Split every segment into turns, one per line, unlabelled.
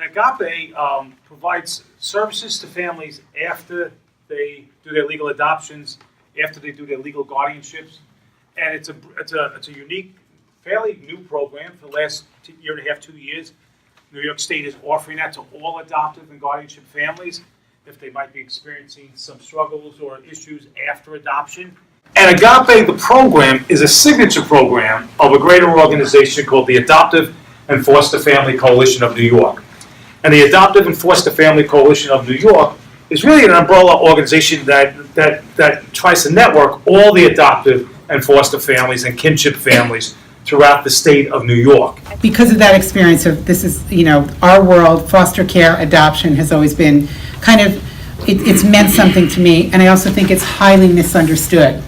Agape provides services to families after they do their legal adoptions, after they do their legal guardianships, and it's a unique, fairly new program for the last year and a half, 2 years. New York State is offering that to all adoptive and guardianship families if they might be experiencing some struggles or issues after adoption. And Agape, the program, is a signature program of a greater organization called the Adoptive and Foster Family Coalition of New York. And the Adoptive and Foster Family Coalition of New York is really an umbrella organization that tries to network all the adoptive and foster families and kinship families throughout the state of New York.
Because of that experience of this is, our world, foster care, adoption has always been kind of, it's meant something to me, and I also think it's highly misunderstood.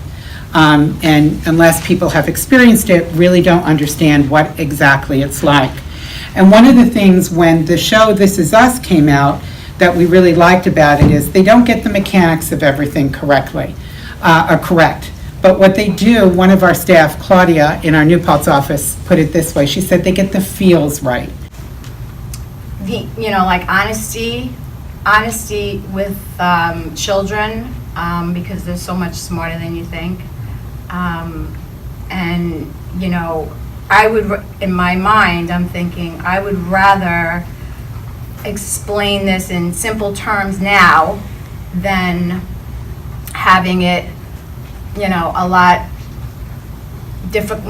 And unless people have experienced it, really don't understand what exactly it's like. And one of the things when the show This Is Us came out that we really liked about it is they don't get the mechanics of everything correctly, or correct. But what they do, one of our staff, Claudia, in our New Paltz office, put it this way. She said they get the feels right.
Like honesty with children, because they're so much smarter than you think. I would, in my mind, I'm thinking, I would rather explain this in simple terms now than having it, a lot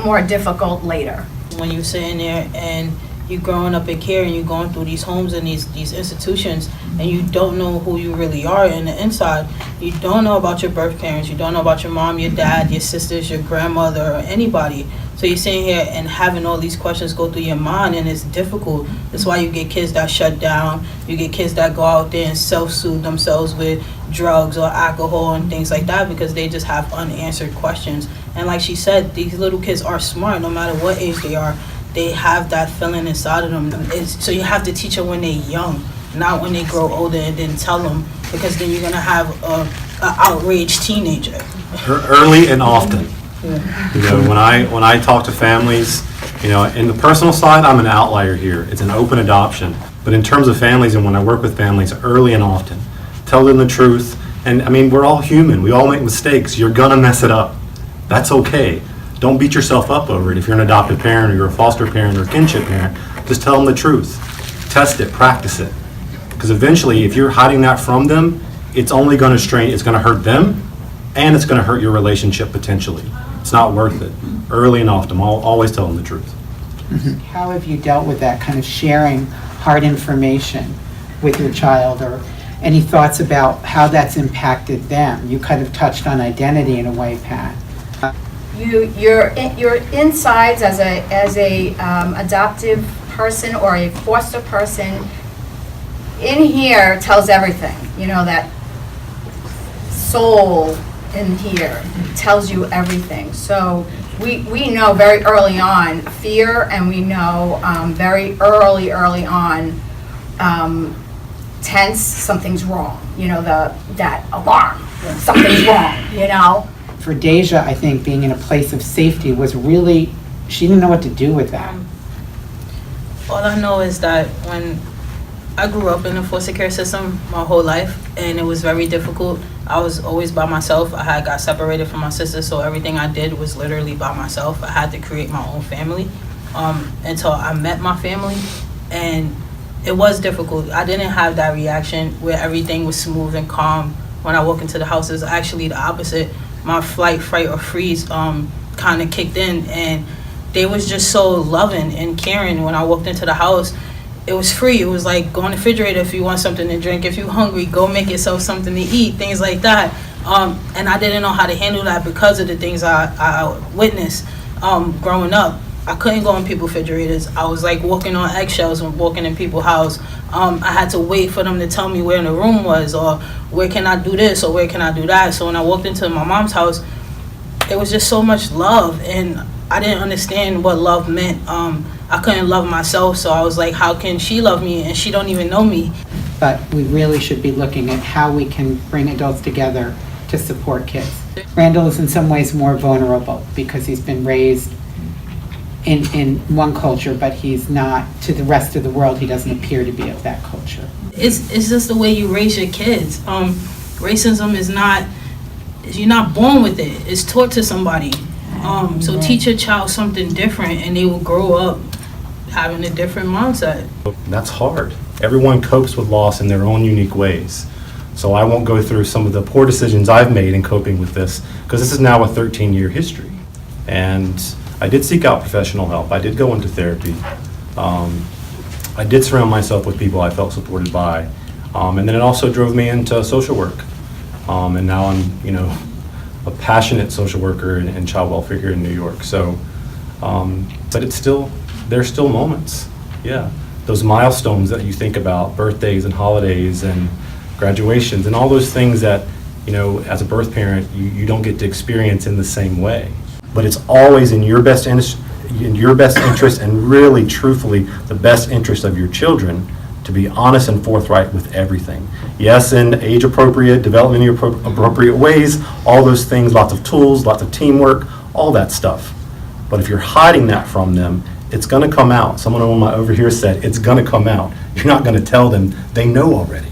more difficult later.
When you're sitting there and you're growing up in care and you're going through these homes and these institutions and you don't know who you really are in the inside, you don't know about your birth parents, you don't know about your mom, your dad, your sisters, your grandmother, or anybody. So you're sitting here and having all these questions go through your mind, and it's difficult. That's why you get kids that shut down, you get kids that go out there and self-soothe themselves with drugs or alcohol and things like that because they just have unanswered questions. And like she said, these little kids are smart no matter what age they are. They have that feeling inside of them. So you have to teach them when they're young, not when they grow older and then tell them, because then you're going to have an outraged teenager.
Early and often. When I talk to families, in the personal side, I'm an outlier here. It's an open adoption. But in terms of families and when I work with families, early and often, tell them the truth. And I mean, we're all human. We all make mistakes. You're going to mess it up. That's okay. Don't beat yourself up over it. If you're an adoptive parent or you're a foster parent or a kinship parent, just tell them the truth. Test it, practice it. Because eventually, if you're hiding that from them, it's only going to strain, it's going to hurt them, and it's going to hurt your relationship potentially. It's not worth it. Early and often, I'll always tell them the truth.
Mm-hmm. How have you dealt with that kind of sharing hard information with your child, or any thoughts about how that's impacted them? You kind of touched on identity in a way, Pat.
Your insides as a adoptive person or a foster person in here tells everything. That soul in here tells you everything. So we know very early on fear, and we know very early on tense, something's wrong. That alarm, something's wrong.
For Deja, I think being in a place of safety was really, she didn't know what to do with that.
All I know is that when I grew up in the foster care system my whole life, and it was very difficult. I was always by myself. I got separated from my sister, so everything I did was literally by myself. I had to create my own family until I met my family, and it was difficult. I didn't have that reaction where everything was smooth and calm when I walked into the house. It was actually the opposite. My flight, fright, or freeze kind of kicked in, and they was just so loving and caring. When I walked into the house, it was free. It was like, go in the refrigerator if you want something to drink. If you're hungry, go make yourself something to eat, things like that. And I didn't know how to handle that because of the things I witnessed growing up. I couldn't go in people's refrigerators. I was like walking on eggshells when walking in people's house. I had to wait for them to tell me where the room was, or where can I do this, or where can I do that. So when I walked into my mom's house, it was just so much love, and I didn't understand what love meant. I couldn't love myself, so I was like, how can she love me and she don't even know me?
But we really should be looking at how we can bring adults together to support kids. Randall is in some ways more vulnerable because he's been raised in one culture, but he's not, to the rest of the world, he doesn't appear to be of that culture.
It's just the way you raise your kids. Racism is not, you're not born with it. It's taught to somebody. So teach your child something different and they will grow up having a different mindset.
That's hard. Everyone copes with loss in their own unique ways. So I won't go through some of the poor decisions I've made in coping with this, because this is now a 13-year history. And I did seek out professional help. I did go into therapy. I did surround myself with people I felt supported by. And then it also drove me into social work. And now I'm, a passionate social worker and child welfare here in New York. So, but there's still moments. Yeah. Those milestones that you think about, birthdays and holidays and graduations and all those things that, as a birth parent, you don't get to experience in the same way. But it's always in your best interest and really, truthfully, the best interest of your children to be honest and forthright with everything. Yes, in age-appropriate, developmentally appropriate ways, all those things, lots of tools, lots of teamwork, all that stuff. But if you're hiding that from them, it's going to come out. Someone over here said, it's going to come out. You're not going to tell them. They know already.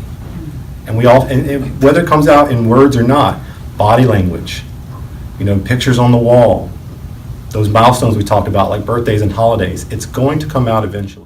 And whether it comes out in words or not, body language, pictures on the wall, those milestones we talked about, like birthdays and holidays, it's going to come out eventually.